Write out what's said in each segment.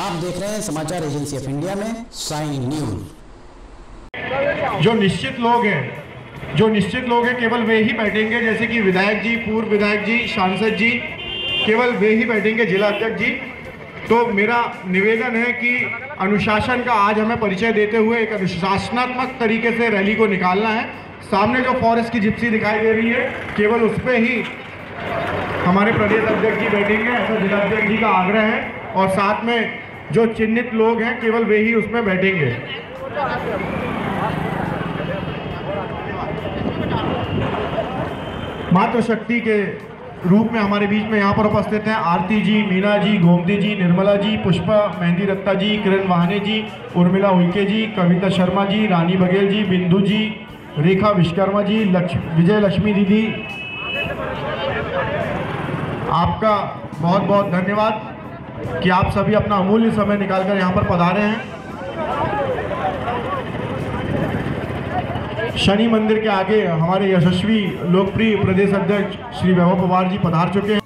आप देख रहे हैं समाचार एजेंसी ऑफ इंडिया में साइन न्यूज। जो निश्चित लोग हैं केवल वे ही बैठेंगे, जैसे कि विधायक जी, पूर्व विधायक जी, सांसद जी, केवल वे ही बैठेंगे, जिला अध्यक्ष जी। तो मेरा निवेदन है कि अनुशासन का आज हमें परिचय देते हुए एक अनुशासनात्मक तरीके से रैली को निकालना है। सामने जो फॉरेस्ट की जिप्सी दिखाई दे रही है, केवल उस पर ही हमारे प्रदेश अध्यक्ष जी बैठेंगे, ऐसा जिला अध्यक्ष जी का आग्रह है। और साथ में जो चिन्हित लोग हैं केवल वे ही उसमें बैठेंगे। मातृशक्ति के रूप में हमारे बीच में यहाँ पर उपस्थित हैं आरती जी, मीना जी, गोमती जी, निर्मला जी, पुष्पा मेहंदी रत्ता जी, किरण वाहने जी, उर्मिला उइके जी, कविता शर्मा जी, रानी बघेल जी, बिंदु जी, रेखा विश्वकर्मा जी, विजय लक्ष्मी दीदी, आपका बहुत बहुत धन्यवाद कि आप सभी अपना अमूल्य समय निकालकर यहाँ पर पधारे हैं। शनि मंदिर के आगे हमारे यशस्वी लोकप्रिय प्रदेश अध्यक्ष श्री वैभव पवार जी पधार चुके हैं।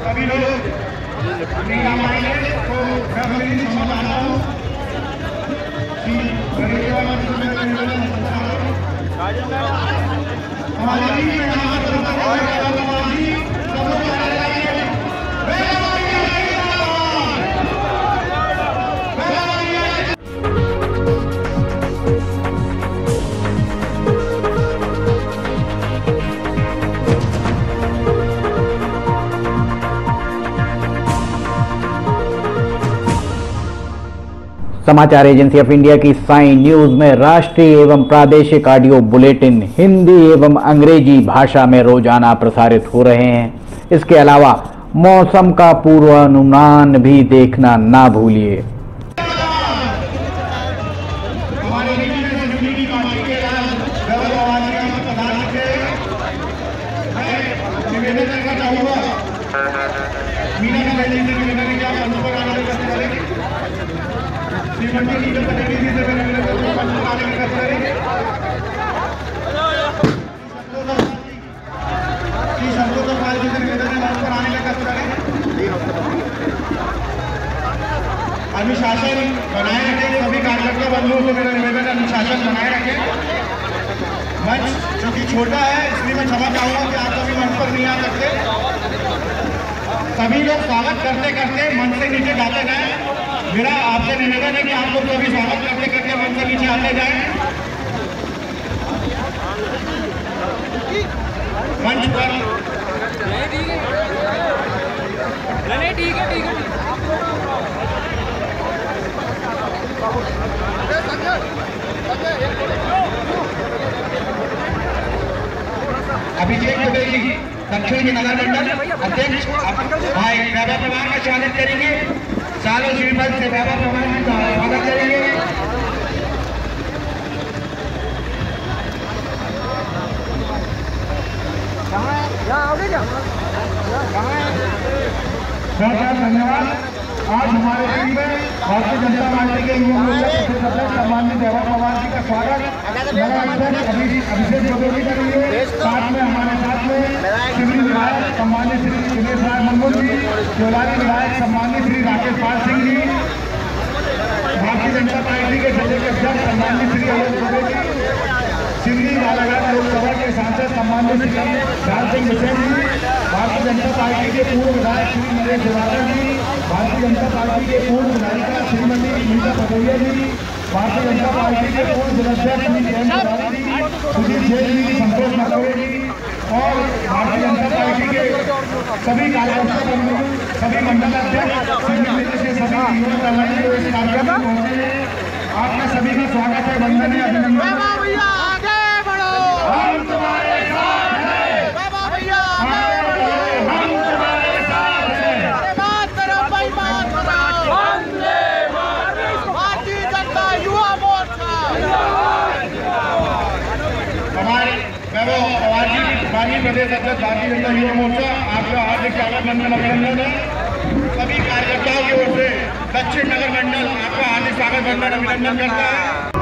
सभी लोग समाचार एजेंसी ऑफ इंडिया की साइन न्यूज में राष्ट्रीय एवं प्रादेशिक ऑडियो बुलेटिन हिंदी एवं अंग्रेजी भाषा में रोजाना प्रसारित हो रहे हैं। इसके अलावा मौसम का पूर्वानुमान भी देखना ना भूलिए। अनुशासन बनाए रखें। सभी कार्यकर्ता बंधुओं को मेरा निवेदन, अनुशासन बनाए रखें। मंच चूंकि छोटा है इसलिए मैं क्षमा चाहूंगा कि आप सभी मंच पर नहीं आ सकते। सभी लोग स्वागत करते करते मंच से नीचे जाते जाएं। मेरा आपसे निवेदन है कि आप लोग सभी स्वागत करते करते मंच से नीचे आते जाएं। मंच पर ठीक है। अभिषेक चौधरी दक्षिण नगर मंडल अध्यक्ष भाई वैभव पवार का स्वागत करेंगे। सालों श्रीपद से वैभव पवार का स्वागत करेंगे। बहुत बहुत धन्यवाद। आज हमारे बीच में भारतीय जनता पार्टी के युवा मोर्चा के अध्यक्ष सम्मानित वैभव पवार जी का स्वागत अभिषेक भदौरी करेंगे। साथ में हमारे साथ में सिवनी विधायक सम्मानित श्री दिनेश राय मंगोल जी, चौलारी विधायक सम्मानित श्री राकेश पाल सिंह जी, भारतीय जनता पार्टी के जिले के अध्यक्ष सम्मानित श्री अलोक दुबे जी, सिवनी बालाघाट लोकसभा के सांसद सम्मानित श्री लाल सिंह बिसेन जी, भारतीय जनता पार्टी के पूर्व विधायक श्री नरेश दिवाकर जी, भारतीय जनता पार्टी के पूर्व विधायिका श्रीमती मीता पटोरिया जी, भारतीय जनता पार्टी के पूर्व जिलाध्यक्ष श्री जयंत तिवारी जी, सुधीर जैन जी, संतोष नटोरे जी और भारतीय जनता पार्टी के सभी कार्यकर्ता सभी मंडलाध्यक्ष सभी सभी कार्यक्रम पहुंचे हैं। आपका सभी का स्वागत है, वंदन है, अभिनंदन। प्रदेश अध्यक्ष भारतीय जनता युवा मोर्चा आपका हार्दिक स्वागत अभिनंदन है। सभी कार्यकर्ताओं की ओर से दक्षिण नगर मंडल आपका हार्दिक स्वागत अभिनंदन करता है।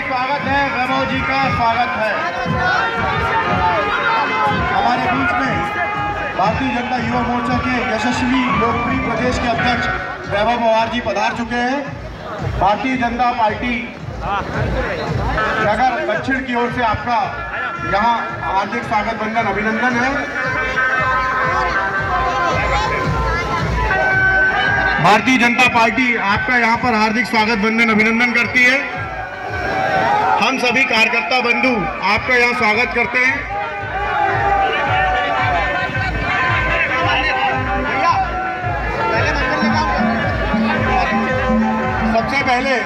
स्वागत है वैभव जी का स्वागत है। हमारे बीच में भारतीय जनता युवा मोर्चा के यशस्वी लोकप्रिय प्रदेश के अध्यक्ष वैभव पवार जी पधार चुके हैं। भारतीय जनता पार्टी नगर दक्षिण की ओर से आपका यहाँ हार्दिक स्वागत वंदन अभिनंदन है। भारतीय जनता पार्टी आपका यहाँ पर हार्दिक स्वागत वंदन अभिनंदन करती है। हम सभी कार्यकर्ता बंधु आपका यहाँ स्वागत करते हैं।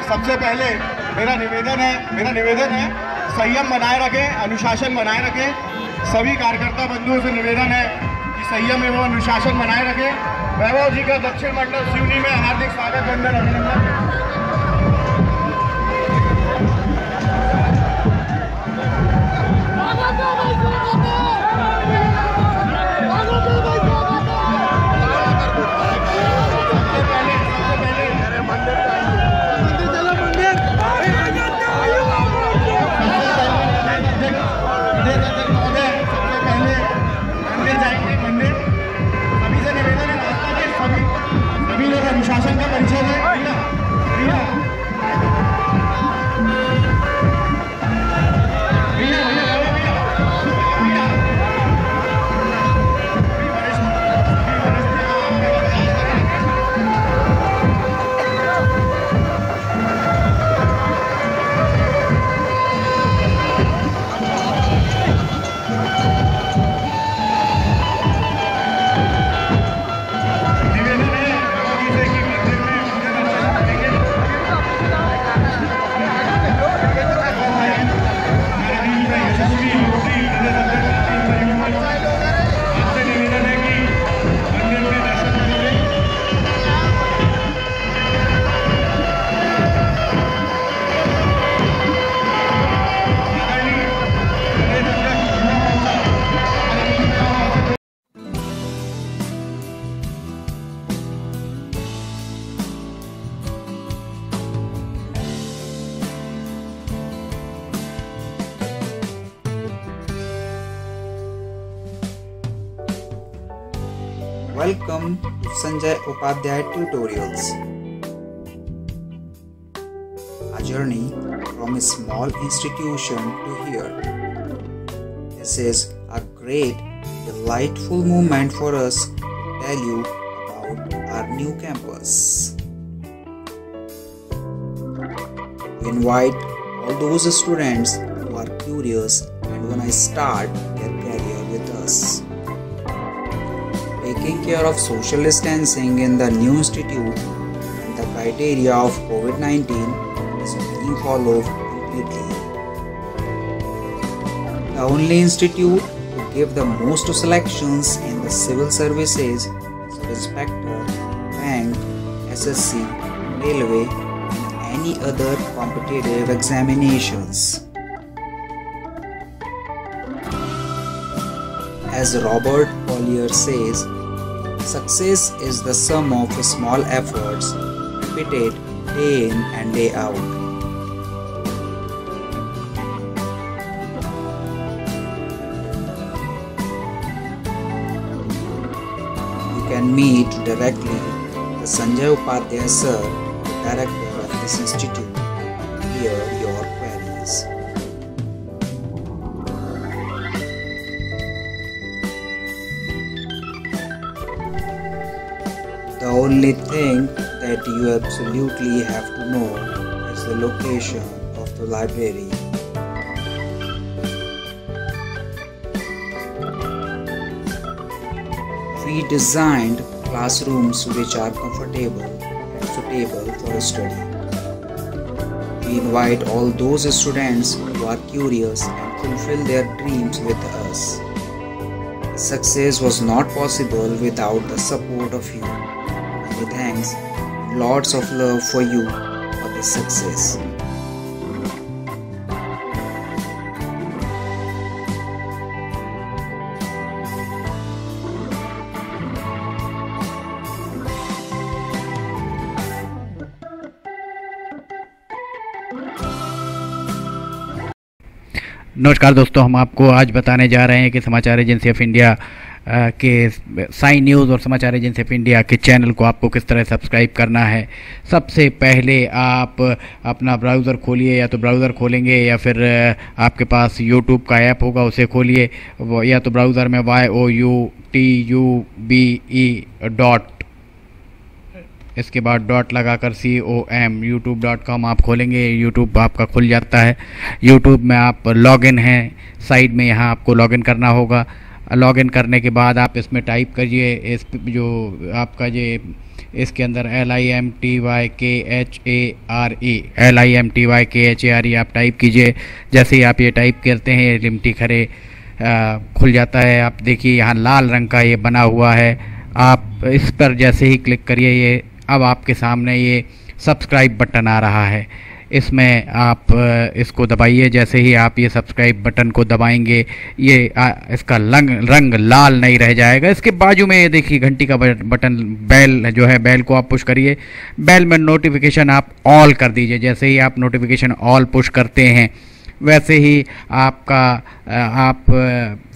सबसे पहले मेरा निवेदन है संयम बनाए रखें, अनुशासन बनाए रखें। सभी कार्यकर्ता बंधुओं से निवेदन है कि संयम एवं अनुशासन बनाए रखें। वैभव जी का दक्षिण मंडल सिवनी में हार्दिक स्वागत वंदन अभिनंदन। अनुशासन का परिचय है। Welcome to Sanjay Upadhyay Tutorials. A journey from a small institution to here. This is a great, delightful moment for us to tell you about our new campus. We invite all those students who are curious and want to start their career with us. Taking care of social distancing in the new institute and the criteria of COVID-19 is being followed completely. The only institute to give the most selections in the civil services, sub-inspector, bank, SSC, railway and any other competitive examinations. As Robert Collier says, success is the sum of small efforts repeated day in and day out. You can meet directly the Sanjay Upadhyay sir, the director of this institute. Clear your queries. The only thing that you absolutely have to know is the location of the library. We designed classrooms which are comfortable and suitable for study. We invite all those students who are curious and fulfill their dreams with us. Success was not possible without the support of you. Many thanks and lots of love for you for this success. नमस्कार दोस्तों, हम आपको आज बताने जा रहे हैं कि समाचार एजेंसी ऑफ इंडिया के साइन न्यूज़ और समाचार एजेंसी ऑफ इंडिया के चैनल को आपको किस तरह सब्सक्राइब करना है। सबसे पहले आप अपना ब्राउज़र खोलिए, या तो ब्राउज़र खोलेंगे या फिर आपके पास यूट्यूब का ऐप होगा उसे खोलिए, या तो ब्राउज़र में youtube इसके बाद डॉट लगाकर com youtube.com आप खोलेंगे। यूट्यूब आपका खुल जाता है। यूट्यूब में आप लॉगिन हैं, साइड में यहाँ आपको लॉगिन करना होगा। लॉगिन करने के बाद आप इसमें टाइप करिए, इस जो आपका ये इसके अंदर LIMTYKHARE आप टाइप कीजिए। जैसे ही आप ये टाइप करते हैं लिमटी खरे खुल जाता है। आप देखिए यहाँ लाल रंग का ये बना हुआ है, आप इस पर जैसे ही क्लिक करिए ये अब आपके सामने ये सब्सक्राइब बटन आ रहा है। इसमें आप इसको दबाइए। जैसे ही आप ये सब्सक्राइब बटन को दबाएंगे ये इसका रंग लाल नहीं रह जाएगा। इसके बाजू में ये देखिए घंटी का बटन, बेल जो है, बेल को आप पुश करिए। बेल में नोटिफिकेशन आप ऑल कर दीजिए। जैसे ही आप नोटिफिकेशन ऑल पुश करते हैं वैसे ही आप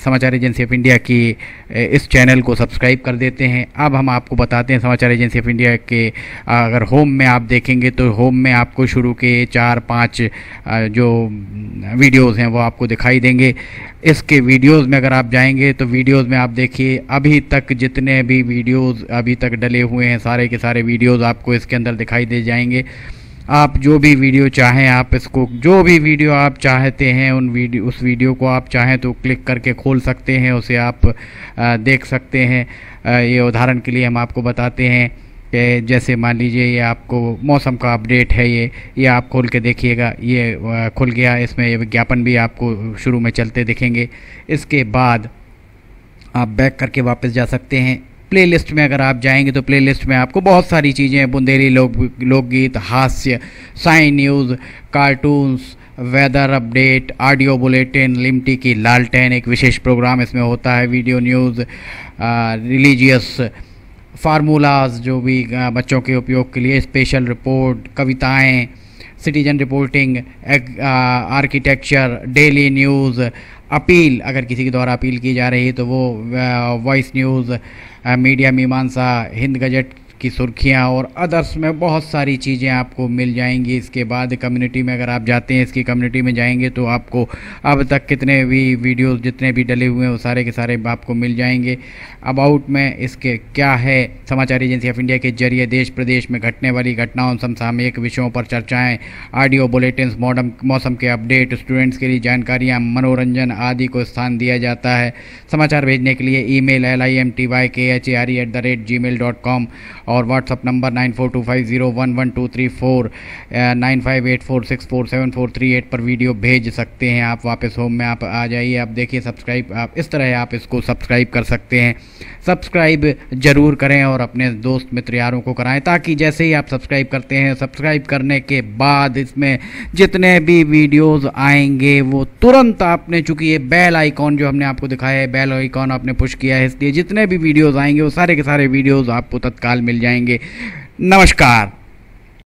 समाचार एजेंसी ऑफ इंडिया की इस चैनल को सब्सक्राइब कर देते हैं। अब हम आपको बताते हैं समाचार एजेंसी ऑफ इंडिया के अगर होम में आप देखेंगे तो होम में आपको शुरू के 4-5 जो वीडियोज़ हैं वो आपको दिखाई देंगे। इसके वीडियोज़ में अगर आप जाएंगे तो वीडियोज़ में आप देखिए अभी तक जितने भी वीडियोज़ अभी तक डले हुए हैं सारे के सारे वीडियोज़ आपको इसके अंदर दिखाई दे जाएंगे। आप जो भी वीडियो चाहें, आप इसको जो भी वीडियो आप चाहते हैं उस वीडियो को आप चाहें तो क्लिक करके खोल सकते हैं, उसे आप देख सकते हैं। ये उदाहरण के लिए हम आपको बताते हैं कि जैसे मान लीजिए ये आपको मौसम का अपडेट है, ये आप खोल के देखिएगा, ये खुल गया। इसमें ये विज्ञापन भी आपको शुरू में चलते दिखेंगे। इसके बाद आप बैक करके वापस जा सकते हैं। प्लेलिस्ट में अगर आप जाएंगे तो प्लेलिस्ट में आपको बहुत सारी चीज़ें, बुंदेली लोकगीत, हास्य, sign news, cartoons, weather update, audio bulletin, Limti की लालटेन एक विशेष प्रोग्राम इसमें होता है, वीडियो न्यूज़, रिलीजियस फार्मूलाज जो भी बच्चों के उपयोग के लिए, स्पेशल रिपोर्ट, कविताएं, citizen reporting, architecture, daily news, appeal अगर किसी के द्वारा अपील की जा रही है तो वो वॉइस न्यूज़, मीडिया मीमांसा, हिंद गजट की सुर्खियां और अदर्स में बहुत सारी चीज़ें आपको मिल जाएंगी। इसके बाद कम्युनिटी में अगर आप जाते हैं, इसकी कम्युनिटी में जाएंगे तो आपको अब तक कितने भी वीडियोस जितने भी डले हुए हैं वो सारे के सारे आपको मिल जाएंगे। अबाउट में इसके क्या है, समाचार एजेंसी ऑफ इंडिया के जरिए देश प्रदेश में घटने वाली घटनाओं, समसामयिक विषयों पर चर्चाएं, ऑडियो बुलेटिन्स, मौसम के अपडेट, स्टूडेंट्स के लिए जानकारियाँ, मनोरंजन आदि को स्थान दिया जाता है। समाचार भेजने के लिए ईमेल limtykhare@gmail.com और व्हाट्सअप नंबर 9425011234 9584647438 पर वीडियो भेज सकते हैं। आप वापस होम में आप आ जाइए, आप देखिए सब्सक्राइब, आप इस तरह आप इसको सब्सक्राइब कर सकते हैं। सब्सक्राइब ज़रूर करें और अपने दोस्त मित्र यारों को कराएं, ताकि जैसे ही आप सब्सक्राइब करते हैं, सब्सक्राइब करने के बाद इसमें जितने भी वीडियोस आएंगे वो तुरंत आपने, चूँकि ये बेल आइकॉन जो हमने आपको दिखाया है, बेल आइकॉन आपने पुश किया है, इसलिए जितने भी वीडियोस आएंगे वो सारे के सारे वीडियोस आपको तत्काल मिल जाएंगे। नमस्कार।